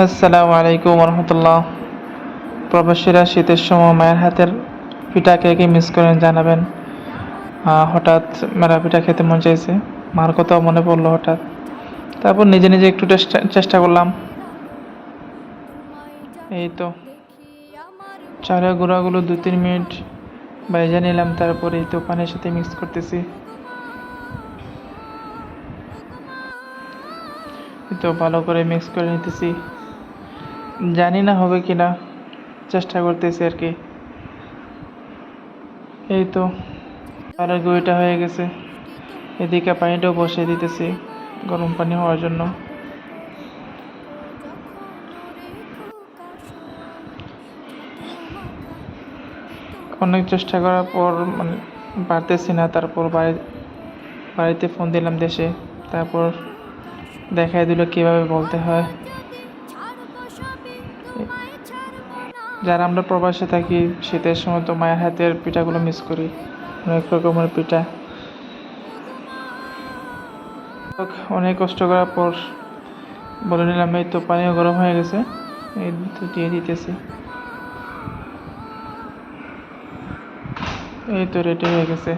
আসসালামু আলাইকুম রহমতুল্লাহ। প্রবাসীরা শীতের সময় মায়ের হাতের পিঠা কে কে মিস করেন জানাবেন। হঠাৎ মেরা পিঠা খেতে মন চাইছে, মার কথাও মনে পড়লো হঠাৎ। তারপর নিজে নিজে একটু চেষ্টা করলাম। এই তো চালের গুঁড়াগুলো 2-3 মিনিট ভেজে নিলাম, তারপরে এই তো পানির সাথে মিক্স করতেছি। এই তো ভালো করে মিক্স করে নিতেছি, জানি না হবে কিনা, চেষ্টা করতেছি আর কি। এই তো চালের গুঁড়িটা হয়ে গেছে, এদিকে পানিটাও বসিয়ে দিতেছি গরম পানি হওয়ার জন্য। অনেক চেষ্টা করার পর মানে পারতেছি না, তারপর বাড়িতে ফোন দিলাম দেশে, তারপর দেখাই দিল কিভাবে বলতে হয়। যারা আমরা প্রবাসে থাকি শীতের সময় তো মায়ের হাতের পিঠাগুলো মিস করি, অনেক রকমের পিঠা। অনেক কষ্ট করার পর বলে নিলাম। এই তো পানিও গরম হয়ে গেছে, এই তো দিয়ে দিতেছি। এই তো রেডি হয়ে গেছে।